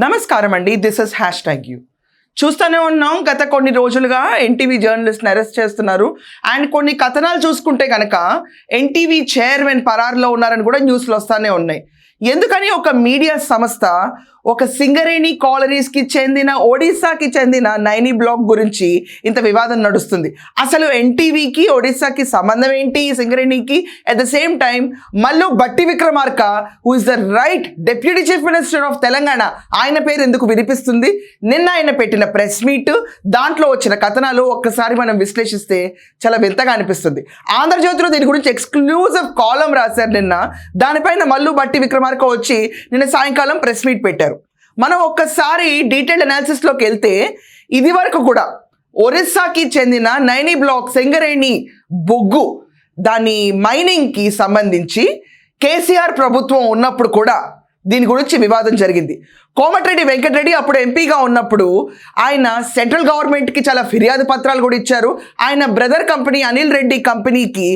నమస్కారం అండి. This is #you. చూస్తూనే ఉన్నాం, గత కొన్ని రోజులుగా ఎన్టీవీ జర్నలిస్ట్ని అరెస్ట్ చేస్తున్నారు. అండ్ కొన్ని కథనాలు చూసుకుంటే కనుక ఎన్టీవీ చైర్మన్ పరారులో ఉన్నారని కూడా న్యూస్లు వస్తూనే ఉన్నాయి. ఎందుకని ఒక మీడియా సంస్థ ఒక సింగరేణి కాలనీస్కి చెందిన ఒడిస్సాకి చెందిన నైనీ బ్లాక్ గురించి ఇంత వివాదం నడుస్తుంది? అసలు ఎన్టీవీకి ఒడిస్సాకి సంబంధం ఏంటి, సింగరేణికి? At the same time Mallu Bhatti Vikramarka, who is the right deputy chief minister of Telangana, ఆయన పేరు ఎందుకు వినిపిస్తుంది? నిన్న ఆయన పెట్టిన ప్రెస్ మీట్, దాంట్లో వచ్చిన కథనాలు ఒక్కసారి మనం విశ్లేషిస్తే చాలా వింతగా అనిపిస్తుంది. ఆంధ్రజ్యోతిలో దీని గురించి ఎక్స్క్లూజివ్ కాలం రాశారు నిన్న. దానిపైన మల్లు బట్టి విక్రమార్క వచ్చి నిన్న సాయంకాలం ప్రెస్ మీట్ పెట్టారు. మనం ఒక్కసారి డీటెయిల్డ్ అనాలిసిస్లోకి వెళ్తే, ఇది వరకు కూడా ఒరిస్సాకి చెందిన నైనీ బ్లాక్ సింగరేణి బొగ్గు దాని మైనింగ్కి సంబంధించి కేసీఆర్ ప్రభుత్వం ఉన్నప్పుడు కూడా దీని గురించి వివాదం జరిగింది. కోమటిరెడ్డి వెంకటరెడ్డి అప్పుడు ఎంపీగా ఉన్నప్పుడు ఆయన సెంట్రల్ గవర్నమెంట్కి చాలా ఫిర్యాదు పత్రాలు కూడా ఇచ్చారు. ఆయన బ్రదర్ కంపెనీ అనిల్ రెడ్డి కంపెనీకి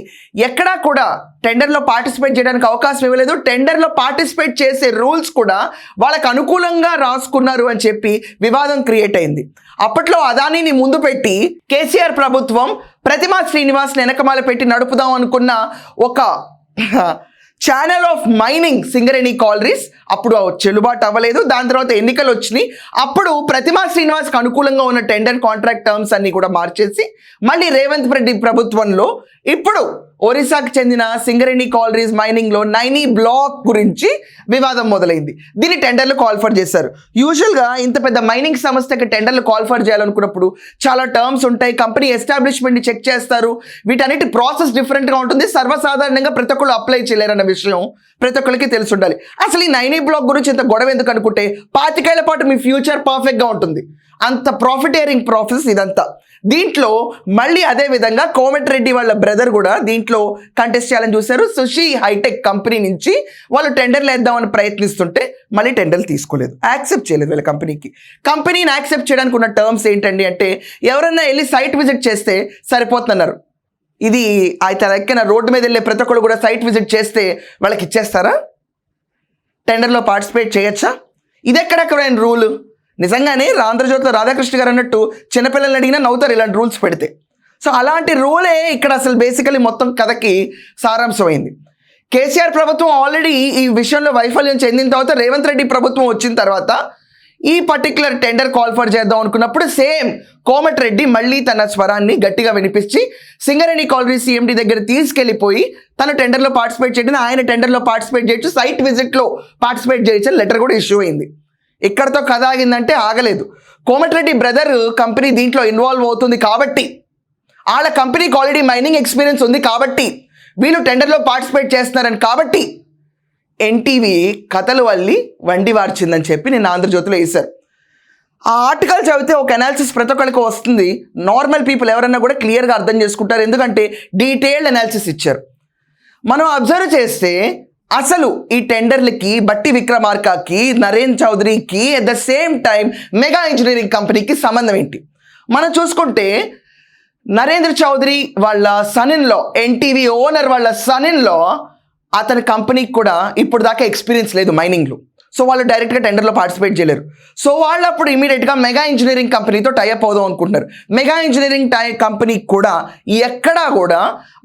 ఎక్కడా కూడా టెండర్లో పార్టిసిపేట్ చేయడానికి అవకాశం ఇవ్వలేదు. టెండర్లో పార్టిసిపేట్ చేసే రూల్స్ కూడా వాళ్ళకు అనుకూలంగా రాసుకున్నారు అని చెప్పి వివాదం క్రియేట్ అయింది. అప్పట్లో అదానీని ముందు పెట్టి కేసీఆర్ ప్రభుత్వం ప్రతిమా శ్రీనివాస్ని వెనకమాల పెట్టి నడుపుదాం అనుకున్న ఒక channel of mining Singareni collieries అప్పుడు చెల్లుబాటు అవ్వలేదు. దాని తర్వాత ఎన్నికలు వచ్చినాయి. అప్పుడు ప్రతిమా శ్రీనివాస్కి అనుకూలంగా ఉన్న టెండర్ కాంట్రాక్ట్ టర్మ్స్ అన్ని కూడా మార్చేసి మళ్ళీ రేవంత్ రెడ్డి ప్రభుత్వంలో ఇప్పుడు ఒరిస్సాకి చెందిన సింగరేణి కాలరీస్ మైనింగ్లో నైనీ బ్లాక్ గురించి వివాదం మొదలైంది. దీన్ని టెండర్లు కాల్ఫర్ చేశారు. యూజువల్గా ఇంత పెద్ద మైనింగ్ సంస్థకి టెండర్లు కాల్ఫర్ చేయాలనుకున్నప్పుడు చాలా టర్మ్స్ ఉంటాయి, కంపెనీ ఎస్టాబ్లిష్మెంట్ని చెక్ చేస్తారు, వీటన్నిటి ప్రాసెస్ డిఫరెంట్గా ఉంటుంది. సర్వసాధారణంగా ప్రతి ఒక్కళ్ళు అప్లై చేయలేరన్న విషయం ప్రతి ఒక్కరికి తెలిసి ఉండాలి. అసలు ఈ నైనీ బ్లాక్ గురించి ఇంత గొడవ ఎందుకు అనుకుంటే, 25 ఏళ్ల పాటు మీ ఫ్యూచర్ పర్ఫెక్ట్గా ఉంటుంది. అంత ప్రాఫిటేరింగ్ ప్రాసెస్ ఇదంతా. దీంట్లో మళ్ళీ అదే విధంగా కోమటిరెడ్డి వాళ్ళ బ్రదర్ కూడా దీంట్లో కంటెస్ట్ చేయాలని చూశారు. సుషి హైటెక్ కంపెనీ నుంచి వాళ్ళు టెండర్లు వేద్దామని ప్రయత్నిస్తుంటే మళ్ళీ టెండర్లు తీసుకోలేదు, యాక్సెప్ట్ చేయలేదు. వీళ్ళ కంపెనీని యాక్సెప్ట్ చేయడానికి ఉన్న టర్మ్స్ ఏంటండి అంటే, ఎవరన్నా వెళ్ళి సైట్ విజిట్ చేస్తే సరిపోతున్నారు. ఇది అయితే ఎక్కిన రోడ్డు మీద వెళ్ళే ప్రతి ఒక్కరు కూడా సైట్ విజిట్ చేస్తే వాళ్ళకి ఇచ్చేస్తారా? టెండర్లో పార్టిసిపేట్ చేయొచ్చా? ఇది ఎక్కడెక్కడైన రూలు? నిజంగానే ఆంధ్రజ్యోతిలో రాధాకృష్ణ గారు అన్నట్టు చిన్నపిల్లల్ని అడిగినా నవ్వుతారు ఇలాంటి రూల్స్ పెడితే. సో అలాంటి రూలే ఇక్కడ అసలు బేసికలీ మొత్తం కథకి సారాంశమైంది. కేసీఆర్ ప్రభుత్వం ఆల్రెడీ ఈ విషయంలో వైఫల్యం చెందిన తర్వాత రేవంత్ రెడ్డి ప్రభుత్వం వచ్చిన తర్వాత ఈ పర్టికులర్ టెండర్ కాల్ఫర్ చేద్దాం అనుకున్నప్పుడు సేమ్ కోమటిరెడ్డి మళ్ళీ తన స్వరాన్ని గట్టిగా వినిపించి సింగరేణి కాలరీస్ సిఎండి దగ్గర తీసుకెళ్ళిపోయి తను టెండర్లో పార్టిసిపేట్ చేయడం, ఆయన టెండర్లో పార్టిసిపేట్ చేయొచ్చు, సైట్ విజిట్లో పార్టిసిపేట్ చేయొచ్చు లెటర్ కూడా ఇష్యూ అయింది. ఇక్కడతో కథ ఆగిందంటే ఆగలేదు. కోమటిరెడ్డి బ్రదర్ కంపెనీ దీంట్లో ఇన్వాల్వ్ అవుతుంది కాబట్టి, వాళ్ళ కంపెనీకి ఆల్రెడీ మైనింగ్ ఎక్స్పీరియన్స్ ఉంది కాబట్టి, వీళ్ళు టెండర్లో పార్టిసిపేట్ చేస్తున్నారని కాబట్టి ఎన్టీవీ కథలు వల్లి వండి వార్చిందని చెప్పి నేను ఆంధ్రజ్యోతిలో వేశారు. ఆ ఆర్టికల్ చదివితే ఒక అనాలిసిస్ ప్రతి ఒక్కరికి వస్తుంది. నార్మల్ పీపుల్ ఎవరన్నా కూడా క్లియర్గా అర్థం చేసుకుంటారు, ఎందుకంటే డీటెయిల్డ్ అనాలిసిస్ ఇచ్చారు. మనం అబ్జర్వ్ చేస్తే అసలు ఈ టెండర్లకి బట్టి విక్రమార్కకి, నరేన్ చౌదరికి, at the same time Mega Engineering కంపెనీకి సంబంధం ఏంటి? మనం చూసుకుంటే నరేంద్ర చౌదరి వాళ్ళ సన్-ఇన్-లా, ఎన్టీవీ ఓనర్ వాళ్ళ సన్-ఇన్-లా, అతని కంపెనీకి కూడా ఇప్పుడు దాకా ఎక్స్పీరియన్స్ లేదు మైనింగ్లో. సో వాళ్ళు డైరెక్ట్గా టెండర్లో పార్టిసిపేట్ చేయలేరు. సో వాళ్ళు అప్పుడు ఇమీడియట్గా మెగా ఇంజనీరింగ్ కంపెనీతో టైఅప్ అవుదాం అనుకుంటున్నారు. మెగా ఇంజనీరింగ్ కంపెనీకి కూడా ఎక్కడా కూడా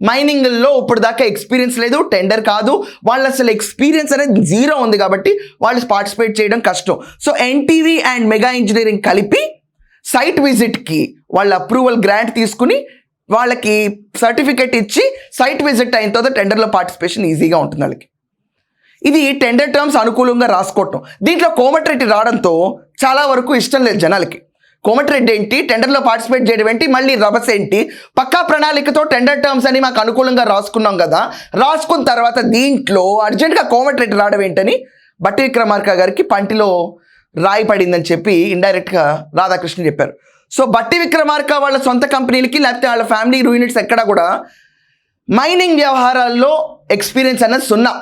మైనింగ్లో ఇప్పుడు దాకా ఎక్స్పీరియన్స్ లేదు, టెండర్ కాదు, వాళ్ళు అసలు ఎక్స్పీరియన్స్ అనేది జీరో ఉంది కాబట్టి వాళ్ళు పార్టిసిపేట్ చేయడం కష్టం. So NTV and mega engineering కలిపి సైట్ విజిట్కి వాళ్ళ అప్రూవల్ గ్రాంట్ తీసుకుని వాళ్ళకి సర్టిఫికేట్ ఇచ్చి సైట్ విజిట్ అయిన తర్వాత టెండర్లో పార్టిసిపేషన్ ఈజీగా ఉంటుంది వాళ్ళకి. ఇది టెండర్ టర్మ్స్ అనుకూలంగా రాసుకోవటం. దీంట్లో కోమటిరెడ్డి రావడంతో చాలా వరకు ఇష్టం లేదు జనాలకి. కోమటిరెడ్డి ఏంటి, టెండర్లో పార్టిసిపేట్ చేయడం ఏంటి, మళ్ళీ రభస ఏంటి, పక్కా ప్రణాళికతో టెండర్ టర్మ్స్ అని మాకు అనుకూలంగా రాసుకున్నాం కదా, రాసుకున్న తర్వాత దీంట్లో అర్జెంట్గా కోమటిరెడ్డి రావడం ఏంటని బట్టి విక్రమార్క గారికి పంటిలో రాయి పడిందని చెప్పి ఇండైరెక్ట్గా రాధాకృష్ణ చెప్పారు. సో బట్టి విక్రమార్క వాళ్ళ సొంత కంపెనీలకి లేకపోతే వాళ్ళ ఫ్యామిలీ యూనిట్స్ ఎక్కడ కూడా మైనింగ్ వ్యవహారాల్లో ఎక్స్పీరియన్స్ అన్నది సున్నా.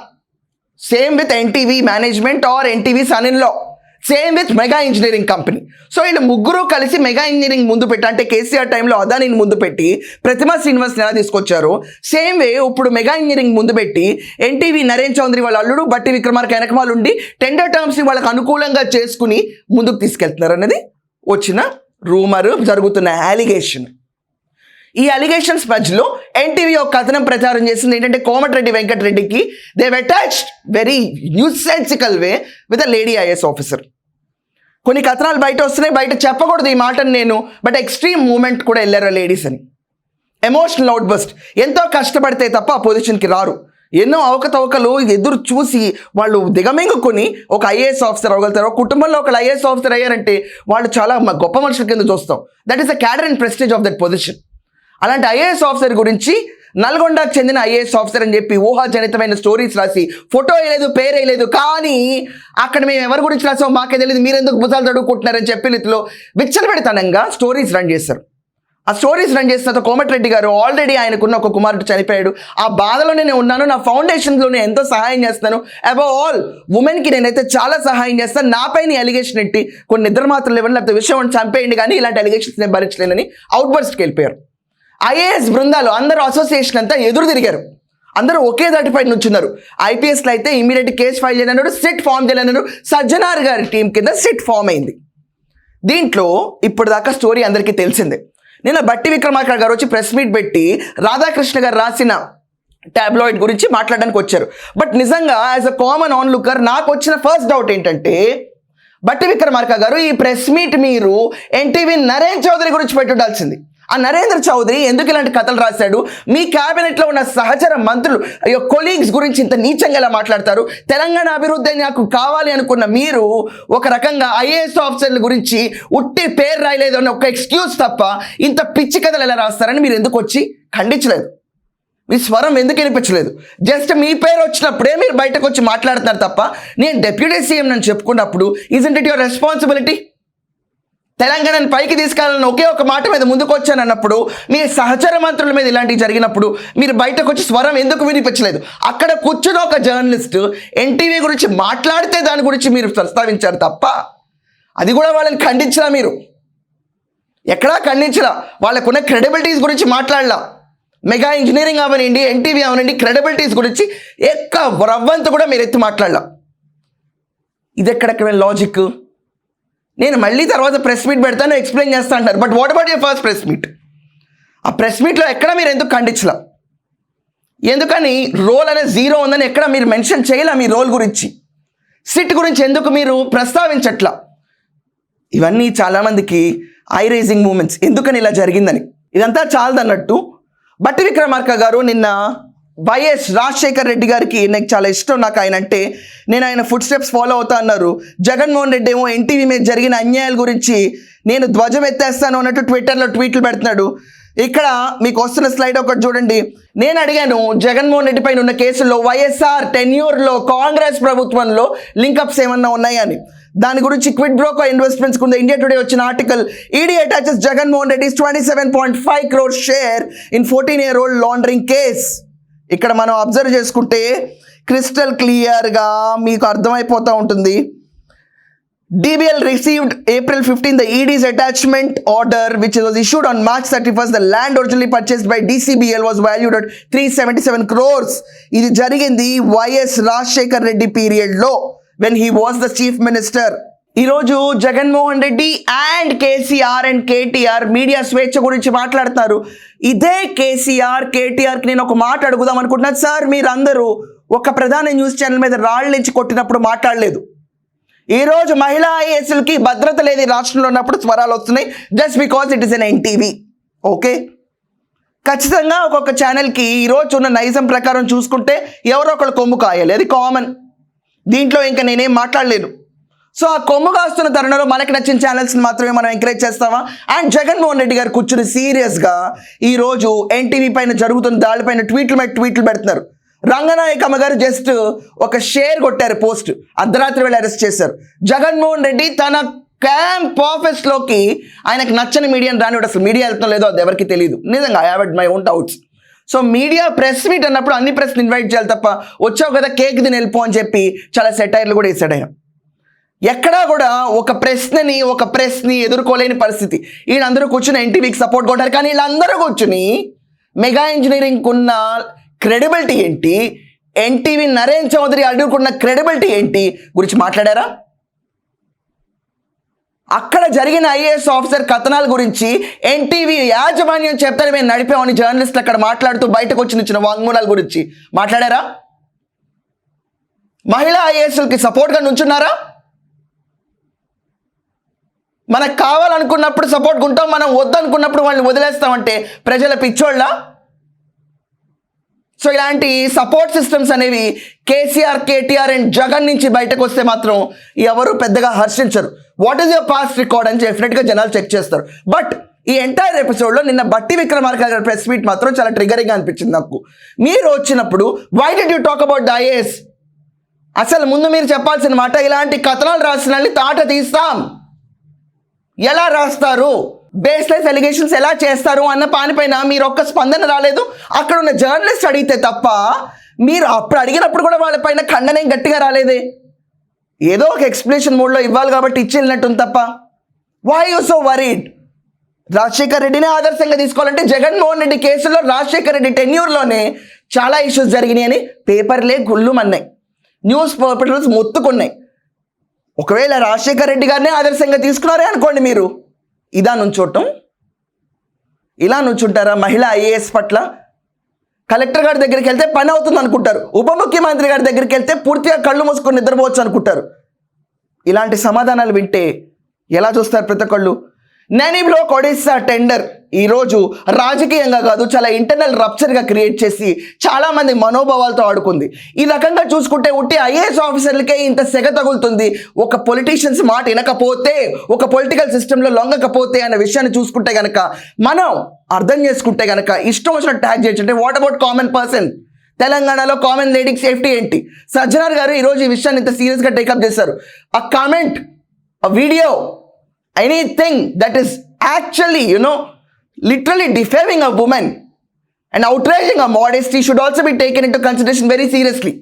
Same with NTV management or NTV son-in-law. Same with Mega Engineering Company. So వీళ్ళు ముగ్గురు కలిసి మెగా ఇంజనీరింగ్ ముందు పెట్టి, అంటే కేసీఆర్ టైంలో అదానీని ముందు పెట్టి ప్రతిమా శ్రీనివాస్ని ఎలా తీసుకొచ్చారు, సేమ్ వే ఇప్పుడు మెగా ఇంజనీరింగ్ ముందు పెట్టి ఎన్టీవీ నరేన్ చౌదరి వాళ్ళ అల్లుడు బట్టి విక్రమార్క వెనకమాలు ఉండి టెండర్ టర్మ్స్ని వాళ్ళకి అనుకూలంగా చేసుకుని ముందుకు తీసుకెళ్తున్నారు అనేది వచ్చిన రూమర్, జరుగుతున్న అలిగేషన్. ఈ అలిగేషన్స్ మధ్యలో ఎన్టీవీ ఒక కథనం ప్రచారం చేసింది ఏంటంటే కోమటిరెడ్డి వెంకటరెడ్డికి they attached very nonsensical way with a lady IAS officer. కొన్ని కథనాలు బయట వస్తున్నాయి, బయట చెప్పకూడదు ఈ మాటను నేను, బట్ ఎక్స్ట్రీమ్ మూమెంట్ కూడా వెళ్ళారు లేడీస్ అని. Emotional outburst. ఎంతో కష్టపడితే తప్ప ఆ పొజిషన్కి రారు. ఎన్నో అవకతవకలు ఎదురు చూసి వాళ్ళు దిగమింగుకొని ఒక ఐఏఎస్ ఆఫీసర్ అవ్వగలుగుతారు. కుటుంబంలో ఒక ఐఏఎస్ ఆఫీసర్ అయ్యారంటే వాళ్ళు చాలా గొప్ప మనుషుల కింద చూస్తాం. That is the cadre and prestige of that position. అలాంటి ఐఏఎస్ ఆఫీసర్ గురించి నల్గొండకు చెందిన ఐఏఎస్ ఆఫీసర్ అని చెప్పి ఊహాజనితమైన స్టోరీస్ రాసి ఫోటో వేయలేదు, పేరు వేయలేదు, కానీ అక్కడ మేము ఎవరి గురించి రాసామో మాకే తెలియదు, మీరెందుకు భుజాలు చదువుకుంటున్నారని చెప్పి రీతిలో విచ్చలవిడితనంగా స్టోరీస్ రన్ చేస్తారు. ఆ స్టోరీస్ రన్ చేసిన కోమటిరెడ్డి గారు ఆల్రెడీ ఆయనకున్న ఒక కుమారుడు చనిపోయాడు, ఆ బాధలోనే నేను ఉన్నాను, నా ఫౌండేషన్లో నేను ఎంతో సహాయం చేస్తాను, అబౌవ్ ఆల్ ఉమెన్కి నేనైతే చాలా సహాయం చేస్తాను, నాపైన అలిగేషన్ ఎట్టి కొన్ని నిద్ర మాత్రం లేవని లేకపోతే విషయం చంపేయండి, కానీ ఇలాంటి అలిగేషన్స్ నేను భరించలేనని అవుట్బర్స్ట్కి వెళ్ళిపోయారు. ఐఏఎస్ బృందాలు అందరూ అసోసియేషన్ అంతా ఎదురు తిరిగారు, అందరూ ఒకే దాటిపై నుంచున్నారు. ఐపీఎస్లో అయితే ఇమీడియట్ కేసు ఫైల్ చేయనన్నాడు, సిట్ ఫామ్ చేయనన్నాడు. సజ్జనార్ గారి టీం కింద సిట్ ఫామ్ అయింది. దీంట్లో ఇప్పుడు దాకా స్టోరీ అందరికీ తెలిసిందే. నిన్న బట్టి విక్రమార్క గారు వచ్చి ప్రెస్ మీట్ పెట్టి రాధాకృష్ణ గారు రాసిన టాబ్లాయిడ్ గురించి మాట్లాడడానికి వచ్చారు. బట్ నిజంగా as a common on looker నాకు వచ్చిన ఫస్ట్ డౌట్ ఏంటంటే, బట్టి విక్రమార్క గారు ఈ ప్రెస్ మీట్ మీరు ఎన్టీవీ నరేన్ చౌదరి గురించి పెట్టుండాల్సింది. ఆ నరేంద్ర చౌదరి ఎందుకు ఇలాంటి కథలు రాశాడు? మీ క్యాబినెట్లో ఉన్న సహచర మంత్రులు కొలీగ్స్ గురించి ఇంత నీచంగా ఎలా మాట్లాడతారు? తెలంగాణ అభివృద్ధి నాకు కావాలి అనుకున్న మీరు ఒక రకంగా ఐఏఎస్ ఆఫీసర్ల గురించి ఉట్టి పేరు రాయలేదు అన్న ఒక ఎక్స్క్యూజ్ తప్ప ఇంత పిచ్చి కథలు ఎలా రాస్తారని మీరు ఎందుకు వచ్చి ఖండించలేదు? మీ స్వరం ఎందుకు వినిపించలేదు? జస్ట్ మీ పేరు వచ్చినప్పుడే మీరు బయటకు వచ్చి మాట్లాడుతున్నారు తప్ప నేను డిప్యూటీ సీఎం అని చెప్పుకున్నప్పుడు ఇజంట్ ఇట్ యువర్ రెస్పాన్సిబిలిటీ? తెలంగాణను పైకి తీసుకెళ్ళాలని ఒకే ఒక మాట మీద ముందుకు వచ్చానన్నప్పుడు మీ సహచర మంత్రుల మీద ఇలాంటివి జరిగినప్పుడు మీరు బయటకు వచ్చి స్వరం ఎందుకు వినిపించలేదు? అక్కడ కూర్చుని ఒక జర్నలిస్ట్ ఎన్టీవీ గురించి మాట్లాడితే దాని గురించి మీరు ప్రస్తావించారు తప్ప అది కూడా వాళ్ళని ఖండించరా? మీరు ఎక్కడా ఖండించరా? వాళ్ళకున్న క్రెడిబిలిటీస్ గురించి మాట్లాడలా. మెగా ఇంజనీరింగ్ అవనండి, ఎన్టీవీ అవనండి, క్రెడిబిలిటీస్ గురించి రవ్వంత కూడా మీరు ఎత్తి మాట్లాడలా. ఇది ఎక్కడెక్కడ లాజిక్? నేను మళ్ళీ తర్వాత ప్రెస్ మీట్ పెడతాను, ఎక్స్ప్లెయిన్ చేస్తా అంటారు. But what about your first press meet? ఆ ప్రెస్ మీట్లో ఎక్కడ మీరు ఎందుకు ఖండించలా? ఎందుకని రోల్ అనేది జీరో ఉందని ఎక్కడ మీరు మెన్షన్ చేయలే? మీ రోల్ గురించి, సిట్ గురించి ఎందుకు మీరు ప్రస్తావించట్లా? ఇవన్నీ చాలామందికి ఐ రైజింగ్ మూమెంట్స్. ఎందుకని ఇలా జరిగిందని. ఇదంతా చాలదన్నట్టు బట్టి విక్రమార్క గారు నిన్న వైఎస్ రాజశేఖర్ రెడ్డి గారికి నాకు చాలా ఇష్టం, నాకు ఆయన అంటే, నేను ఆయన ఫుడ్ స్టెప్స్ ఫాలో అవుతా అన్నారు. జగన్మోహన్ రెడ్డి ఏమో ఎన్టీవీ మీద జరిగిన అన్యాయాల గురించి నేను ధ్వజం ఎత్తేస్తాను అన్నట్టు ట్విట్టర్లో ట్వీట్లు పెడుతున్నాడు. ఇక్కడ మీకు వస్తున్న స్లైడ్ ఒకటి చూడండి. నేను అడిగాను జగన్మోహన్ రెడ్డి పైన ఉన్న కేసుల్లో వైఎస్ఆర్ టెన్యూర్లో కాంగ్రెస్ ప్రభుత్వంలో లింకప్స్ ఏమన్నా ఉన్నాయని. దాని గురించి క్విడ్ బ్రోకో ఇన్వెస్ట్మెంట్స్ కింద ఇండియా టుడే వచ్చిన article, ED attaches Jaganmohan Reddy's 27.5 crore share in 14-year-old laundering case. ఇక్కడ మనం అబ్జర్వ్ చేసుకుంటే క్రిస్టల్ క్లియర్గా మీకు అర్థమైపోతూ ఉంటుంది. DBL received April 15 the ED's attachment order which was issued on March 31st. The land originally purchased by DCBL was valued at 377 crores. ఇది జరిగింది YS Rajasekhar Reddy పీరియడ్లో when he was the chief minister. ఈరోజు Jaganmohan Reddy and KCR and KTR media స్వేచ్ఛ గురించి మాట్లాడుతున్నారు. ఇదే కేటీఆర్కి నేను ఒక మాట అడుగుదాం అనుకుంటున్నాను. సార్, మీరందరూ ఒక ప్రధాన న్యూస్ ఛానల్ మీద రాళ్ళు నుంచి కొట్టినప్పుడు మాట్లాడలేదు. ఈరోజు మహిళా ఐఏఎస్లకి భద్రత లేదు రాష్ట్రంలో ఉన్నప్పుడు స్వరాలు వస్తున్నాయి just because it is N NTV. Okay, ఖచ్చితంగా ఒక్కొక్క ఛానల్కి ఈరోజు ఉన్న నైజం ప్రకారం చూసుకుంటే ఎవరో ఒకళ్ళు కొమ్ము కాయాలి, అది కామన్. దీంట్లో ఇంకా నేనేం మాట్లాడలేను. సో ఆ కొమ్ము కాస్తున్న తరుణంలో మనకి నచ్చిన ఛానల్స్ని మాత్రమే మనం ఎంకరేజ్ చేస్తామా? అండ్ జగన్మోహన్ రెడ్డి గారు కూర్చుని సీరియస్గా ఈరోజు ఎన్టీవీ పైన జరుగుతున్న దాడిపైన ట్వీట్లు పెడుతున్నారు. రంగనాయకమ్మ గారు జస్ట్ ఒక షేర్ కొట్టారు పోస్ట్, అర్ధరాత్రి వేళ అరెస్ట్ చేశారు. జగన్మోహన్ రెడ్డి తన క్యాంప్ ఆఫీస్లోకి ఆయనకు నచ్చని మీడియాని రానివాడు. అసలు మీడియా వెళ్తాం లేదో అది ఎవరికి తెలియదు. నిజంగా I have my own doubts. So media press meet అన్నప్పుడు అన్ని ప్రెస్ని ఇన్వైట్ చేయాలి తప్ప వచ్చావు కదా కేక్ తిని వెళ్ళిపో అని చెప్పి చాలా సెటైర్లు కూడా వేసాడు ఆయన. ఎక్కడా కూడా ఒక ప్రెస్ని ఎదుర్కోలేని పరిస్థితి. వీళ్ళందరూ కూర్చుని ఎన్టీవీకి సపోర్ట్ కొట్టారు. కానీ వీళ్ళందరూ కూర్చుని మెగా ఇంజనీరింగ్కి ఉన్న క్రెడిబిలిటీ ఏంటి, ఎన్టీవీ నరేన్ చౌదరి అడ్డుకున్న క్రెడిబిలిటీ ఏంటి గురించి మాట్లాడారా? అక్కడ జరిగిన ఐఏఎస్ ఆఫీసర్ కథనాల గురించి ఎన్టీవీ యాజమాన్యం చెప్తారు మేము నడిపామని జర్నలిస్టులు అక్కడ మాట్లాడుతూ బయటకు వచ్చిన వాంగ్మూలాల గురించి మాట్లాడారా? మహిళా ఐఏఎస్లకి సపోర్ట్గా నుంచున్నారా? మనకు కావాలనుకున్నప్పుడు సపోర్ట్ ఉంటాం, మనం వద్దనుకున్నప్పుడు వాళ్ళని వదిలేస్తామంటే ప్రజల పిచ్చోళ్ళ. సో ఇలాంటి సపోర్ట్ సిస్టమ్స్ అనేవి కేసీఆర్, కేటీఆర్ అండ్ జగన్ నుంచి బయటకు వస్తే మాత్రం ఎవరు పెద్దగా హర్షించరు. What is your past record అని డెఫినెట్గా జనాలు చెక్ చేస్తారు. బట్ ఈ ఎంటైర్ ఎపిసోడ్లో నిన్న బట్టి విక్రమార్క గారి ప్రెస్ మీట్ మాత్రం చాలా ట్రిగరింగ్ అనిపించింది నాకు. మీరు వచ్చినప్పుడు why did you talk about the IAS? అసలు ముందు మీరు చెప్పాల్సిన మాట, ఇలాంటి కథనాలు రాసిన వాళ్ళని తాట తీస్తాం, ఎలా రాస్తారు, బేస్లెస్ ఎలిగేషన్స్ ఎలా చేస్తారు అన్న పానిపైన మీరు ఒక్క స్పందన రాలేదు. అక్కడ ఉన్న జర్నలిస్ట్ అడిగితే తప్ప మీరు అప్పుడు అడిగినప్పుడు కూడా వాళ్ళపైన ఖండనేం గట్టిగా రాలేదే. ఏదో ఒక ఎక్స్ప్లెనేషన్ మోడ్లో ఇవ్వాలి కాబట్టి ఇచ్చి వెళ్ళినట్టుంది తప్ప. Why you so worried? Rajasekhar రెడ్డిని ఆదర్శంగా తీసుకోవాలంటే జగన్మోహన్ రెడ్డి కేసులో రాజశేఖర్ రెడ్డి టెన్యూర్లోనే చాలా ఇష్యూస్ జరిగినాయి అని పేపర్లే గుళ్ళుమన్నాయి, న్యూస్ పేపర్స్ మొత్తుకున్నాయి. ఒకవేళ రాజశేఖర్ రెడ్డి గారినే ఆదర్శంగా తీసుకున్నారే అనుకోండి, మీరు ఇలా నుంచుంటారా? మహిళా ఐఏఎస్ పట్ల కలెక్టర్ గారి దగ్గరికి వెళ్తే పని అవుతుంది అనుకుంటారు, ఉప ముఖ్యమంత్రి గారి దగ్గరికి వెళ్తే పూర్తిగా కళ్ళు మూసుకొని నిద్రపోవచ్చు అనుకుంటారు. ఇలాంటి సమాధానాలు వింటే ఎలా చూస్తారు ప్రతి ఒక్కళ్ళు? నైనీ బ్లాక్ ఒడిస్సా టెండర్ ఈరోజు రాజకీయంగా కాదు, చాలా ఇంటర్నల్ రప్చర్గా క్రియేట్ చేసి చాలామంది మనోభావాలతో ఆడుకుంది. ఈ రకంగా చూసుకుంటే ఉట్టి ఐఏఎస్ ఆఫీసర్లకే ఇంత సెగ తగులుతుంది ఒక పొలిటీషియన్స్ మాట వినకపోతే, ఒక పొలిటికల్ సిస్టంలో లొంగకపోతే అనే విషయాన్ని చూసుకుంటే కనుక, మనం అర్థం చేసుకుంటే కనుక ఇష్టం వచ్చిన ట్యాగ్ చేయొచ్చు. What about common person? తెలంగాణలో కామన్ లేడీకి సేఫ్టీ ఏంటి? సజ్జనార్ గారు ఈరోజు ఈ విషయాన్ని ఇంత సీరియస్గా టేకప్ చేశారు. ఆ కామెంట్, ఆ video, anything that is actually, literally defaming a woman and outraging her modesty should also be taken into consideration very seriously.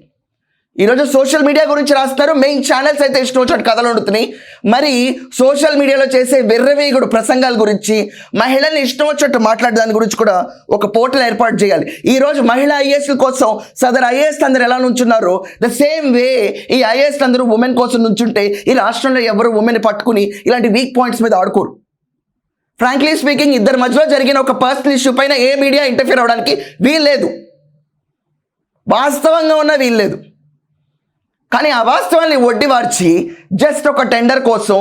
ఈరోజు సోషల్ మీడియా గురించి రాస్తున్నారు, మెయిన్ ఛానల్స్ అయితే ఇష్టం వచ్చినట్టు కథలు వండుతున్నాయి. మరి సోషల్ మీడియాలో చేసే వెర్రవేగుడు ప్రసంగాల గురించి, మహిళల్ని ఇష్టం వచ్చినట్టు మాట్లాడే దాని గురించి కూడా ఒక పోర్టల్ ఏర్పాటు చేయాలి. ఈరోజు మహిళా ఐఏఎస్ల కోసం సదరు ఐఏఎస్ అందరూ ఎలా నుంచున్నారో ద సేమ్ వే ఈ ఐఏఎస్ అందరూ ఉమెన్ కోసం నుంచుంటే ఈ రాష్ట్రంలో ఎవరు ఉమెన్ పట్టుకుని ఇలాంటి వీక్ పాయింట్స్ మీద ఆడుకోరు. ఫ్రాంక్లీ స్పీకింగ్, ఇద్దరి మధ్యలో జరిగిన ఒక పర్సనల్ ఇష్యూ పైన ఏ మీడియా ఇంటర్ఫియర్ అవ్వడానికి వీల్లేదు, వాస్తవంగా ఉన్న వీల్లేదు. కానీ ఆ వాస్తవాన్ని ఒడ్డి వార్చి జస్ట్ ఒక టెండర్ కోసం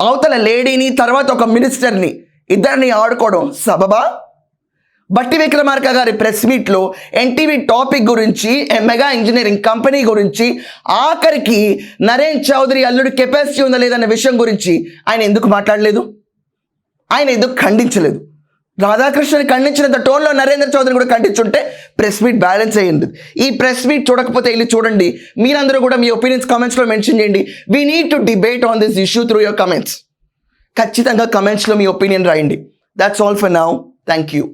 అవతల లేడీని తర్వాత ఒక మినిస్టర్ని ఇద్దరిని ఆడుకోవడం సబబా? బట్టి విక్రమార్క గారి ప్రెస్ మీట్లో ఎన్టీవీ టాపిక్ గురించి, మెగా ఇంజనీరింగ్ కంపెనీ గురించి, ఆఖరికి నరేన్ చౌదరి అల్లుడు కెపాసిటీ ఉందా లేదన్న విషయం గురించి ఆయన ఎందుకు మాట్లాడలేదు? ఆయన ఎందుకు ఖండించలేదు? రాధాకృష్ణని ఖండించినంత టోన్లో నరేంద్ర చౌదరి కూడా ఖండించుంటే ప్రెస్ మీట్ బ్యాలెన్స్ అయ్యింది. ఈ ప్రెస్ మీట్ చూడకపోతే వెళ్ళి చూడండి. మీరందరూ కూడా మీ ఒపీనియన్స్ కామెంట్స్లో మెన్షన్ చేయండి. We need to debate on this issue through your comments. ఖచ్చితంగా కమెంట్స్లో మీ ఒపీనియన్ రాయండి. That's all for now. Thank you.